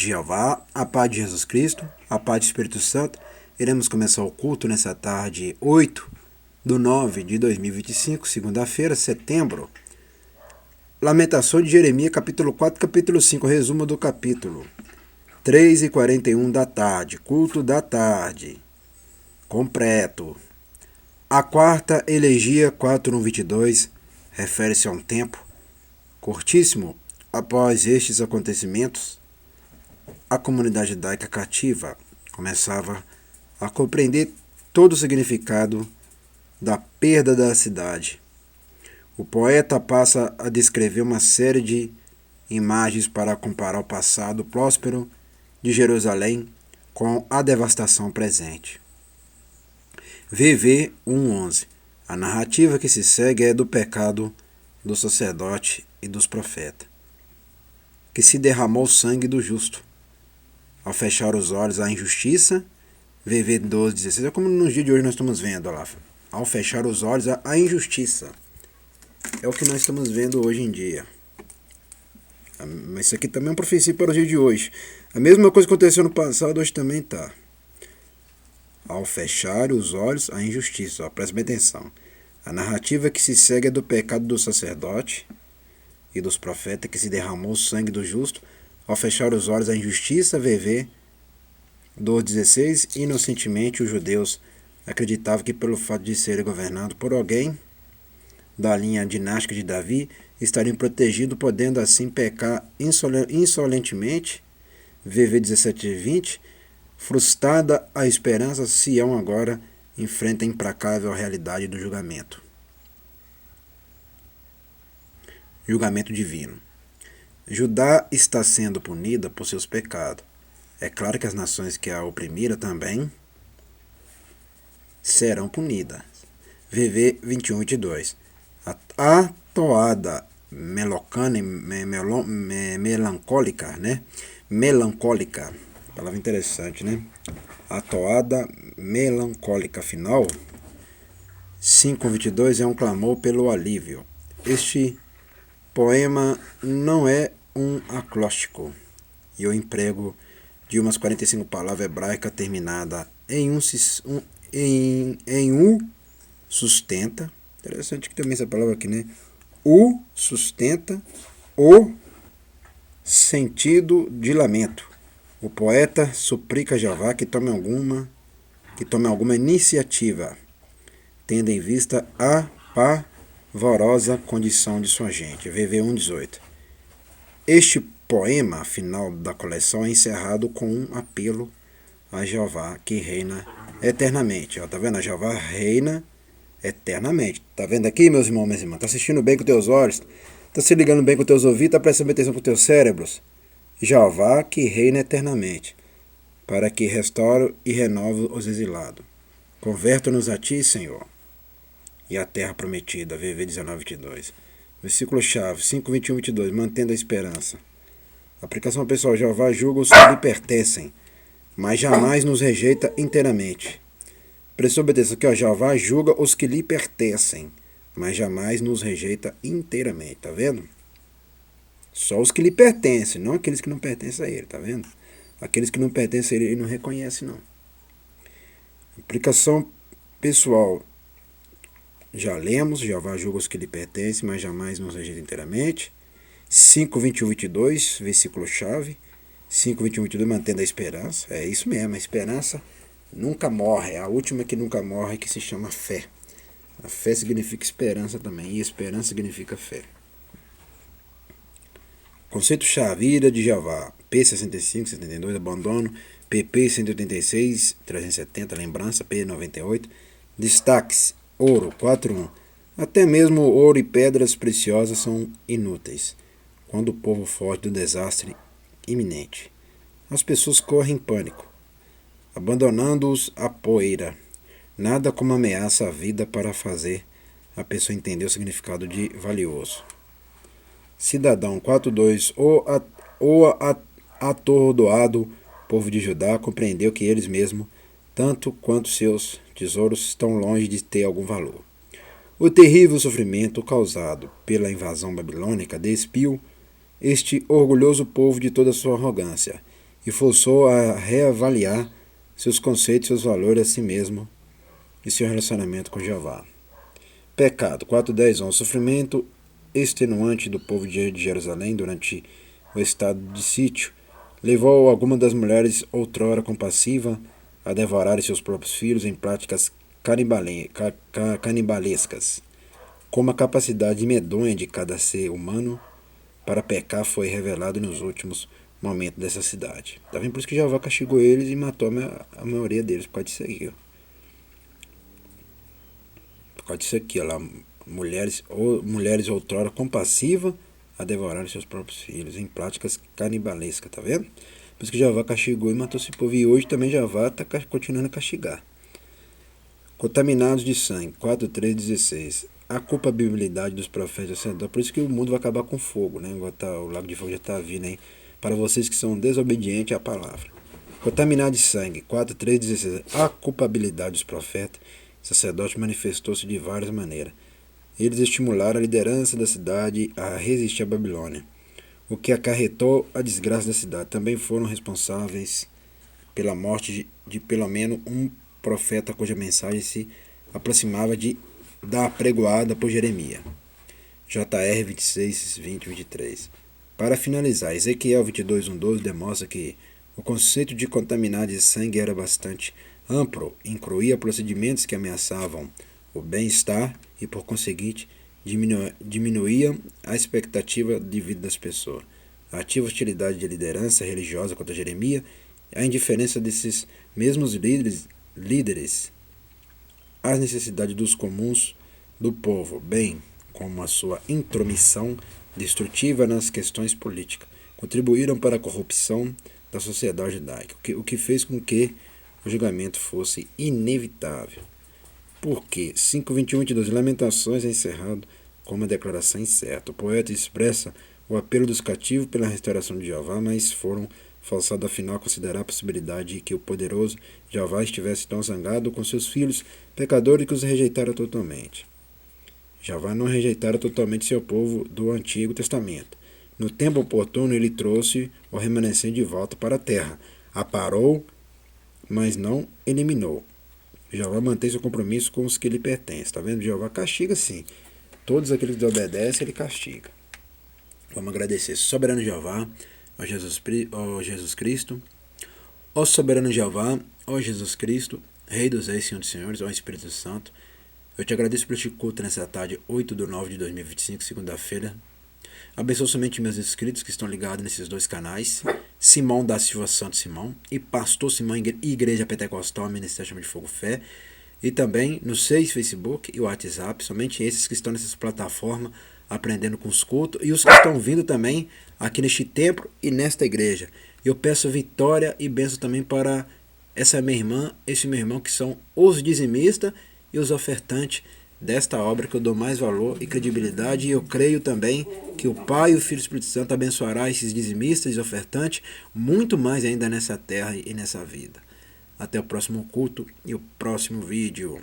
de Jeová, a paz de Jesus Cristo, a paz do Espírito Santo. Iremos começar o culto nessa tarde 8/9/2025, segunda-feira, setembro. Lamentações de Jeremias, capítulo 4, capítulo 5, resumo do capítulo. 3h41 da tarde, culto da tarde, completo. A quarta elegia 4:1-22 refere-se a um tempo curtíssimo após estes acontecimentos. A comunidade judaica cativa começava a compreender todo o significado da perda da cidade. O poeta passa a descrever uma série de imagens para comparar o passado próspero de Jerusalém com a devastação presente. VV 1:11. A narrativa que se segue é do pecado do sacerdote e dos profetas, que se derramou o sangue do justo. Ao fechar os olhos à injustiça, VV 12:16, é como nos dias de hoje nós estamos vendo lá. Ao fechar os olhos à injustiça. É o que nós estamos vendo hoje em dia. Mas isso aqui também é uma profecia para o dia de hoje. A mesma coisa que aconteceu no passado, hoje também está. Ao fechar os olhos à injustiça. Preste bem atenção. A narrativa que se segue é do pecado do sacerdote e dos profetas, que se derramou o sangue do justo. Ao fechar os olhos à injustiça, VV 12:16, inocentemente os judeus acreditavam que pelo fato de serem governados por alguém da linha dinástica de Davi, estariam protegidos, podendo assim pecar insolentemente. VV 17:20, frustrada a esperança, Sião agora enfrenta a implacável realidade do julgamento. Julgamento divino. Judá está sendo punida por seus pecados. É claro que as nações que a oprimiram também serão punidas. VV 21:22. A toada melancólica, né? Melancólica, palavra interessante, né? A toada melancólica final, 5:22, é um clamor pelo alívio. Este poema não é um acróstico e o emprego de umas 45 palavras hebraicas terminada em sustenta. Interessante que também essa palavra aqui, né? O sustenta o sentido de lamento. O poeta suplica a Jeová que tome alguma iniciativa, tendo em vista a pavorosa condição de sua gente. VV 1:18. Este poema final da coleção é encerrado com um apelo a Jeová que reina eternamente. Ó, tá vendo? A Jeová reina eternamente. Tá vendo aqui, meus irmãos, minhas irmãs? Tá assistindo bem com teus olhos? Tá se ligando bem com teus ouvidos? Tá prestando atenção com teus cérebros? Jeová que reina eternamente, para que restaure e renove os exilados. Converta-nos a ti, Senhor, e a terra prometida. VV 19:22. Versículo-chave 5:21-22. Mantendo a esperança. Aplicação pessoal. Jeová julga os que lhe pertencem, mas jamais nos rejeita inteiramente. Prestou atenção aqui, ó. Jeová julga os que lhe pertencem, mas jamais nos rejeita inteiramente. Tá vendo? Só os que lhe pertencem, não aqueles que não pertencem a ele. Tá vendo? Aqueles que não pertencem a ele não reconhece, não. Aplicação pessoal. Já lemos, Jeová julga os que lhe pertencem, mas jamais nos rejeita inteiramente. 5:21-22, versículo-chave. 5:21-22, mantendo a esperança. É isso mesmo, a esperança nunca morre. É a última que nunca morre, que se chama fé. A fé significa esperança também, e esperança significa fé. Conceito-chave, ira de Jeová. P65-72, abandono. PP 186, 370, lembrança. P98, destaques. Ouro, 4:1. Até mesmo ouro e pedras preciosas são inúteis quando o povo foge do desastre iminente. As pessoas correm em pânico, abandonando-os à poeira. Nada como ameaça à vida para fazer a pessoa entender o significado de valioso. Cidadão, 4:2. O atordoado povo de Judá compreendeu que eles mesmos, tanto quanto seus tesouros, estão longe de ter algum valor. O terrível sofrimento causado pela invasão babilônica despiu este orgulhoso povo de toda sua arrogância e forçou a reavaliar seus conceitos, seus valores a si mesmo e seu relacionamento com Jeová. Pecado 4:10. Sofrimento extenuante do povo de Jerusalém durante o estado de sítio levou algumas das mulheres outrora compassivas a devorarem seus próprios filhos em práticas canibalescas. Como a capacidade medonha de cada ser humano para pecar foi revelado nos últimos momentos dessa cidade. Tá vendo? Por isso que Jeová castigou eles e matou a maioria deles por causa disso aqui. Ó. Por causa disso aqui, ó, lá, mulheres outrora compassivas a devorar seus próprios filhos em práticas canibalescas, tá vendo? Por isso que Jeová castigou e matou esse povo. E hoje também Jeová está continuando a castigar. Contaminados de sangue, 4:3-16. A culpabilidade dos profetas sacerdotes. Por isso que o mundo vai acabar com fogo, né? O lago de fogo já está vindo aí. Para vocês que são desobedientes à palavra. Contaminados de sangue, 4:3-16. A culpabilidade dos profetas sacerdotes manifestou-se de várias maneiras. Eles estimularam a liderança da cidade a resistir à Babilônia, o que acarretou a desgraça da cidade. Também foram responsáveis pela morte de pelo menos um profeta cuja mensagem se aproximava da apregoada por Jeremias. JR 26:20-23. Para finalizar, Ezequiel 22:1-12 demonstra que o conceito de contaminado de sangue era bastante amplo, incluía procedimentos que ameaçavam o bem-estar e, por conseguinte, diminuía a expectativa de vida das pessoas. A ativa hostilidade de liderança religiosa contra Jeremias, a indiferença desses mesmos líderes às necessidades dos comuns do povo, bem como a sua intromissão destrutiva nas questões políticas, contribuíram para a corrupção da sociedade judaica, o que fez com que o julgamento fosse inevitável. Porque 5:21-22 Lamentações é encerrado com uma declaração incerta. O poeta expressa o apelo dos cativos pela restauração de Jeová, mas foram forçados afinal a considerar a possibilidade de que o poderoso Jeová estivesse tão zangado com seus filhos pecadores que os rejeitaram totalmente. Jeová não rejeitara totalmente seu povo do Antigo Testamento. No tempo oportuno ele trouxe o remanescente de volta para a terra, aparou, mas não eliminou. Jeová mantém seu compromisso com os que lhe pertencem. Está vendo? Jeová castiga sim. Todos aqueles que obedecem, ele castiga. Vamos agradecer. Soberano Jeová, ó Jesus Cristo. Ó soberano Jeová, ó Jesus Cristo, Rei dos Reis, Senhor dos Senhores, ó Espírito Santo. Eu te agradeço por este culto nessa tarde, 8/9/2025, segunda-feira. Abençoa somente meus inscritos que estão ligados nesses dois canais, Simão da Silva Santos Simão e Pastor Simão Igreja Pentecostal Ministério Chama de Fogo Fé, e também no Facebook e WhatsApp, somente esses que estão nessas plataformas aprendendo com os cultos e os que estão vindo também aqui neste templo e nesta igreja. Eu peço vitória e bênção também para essa minha irmã, esse meu irmão que são os dizimistas e os ofertantes desta obra que eu dou mais valor e credibilidade, e eu creio também que o Pai, o Filho e o Espírito Santo abençoará esses dizimistas e ofertantes muito mais ainda nessa terra e nessa vida. Até o próximo culto e o próximo vídeo.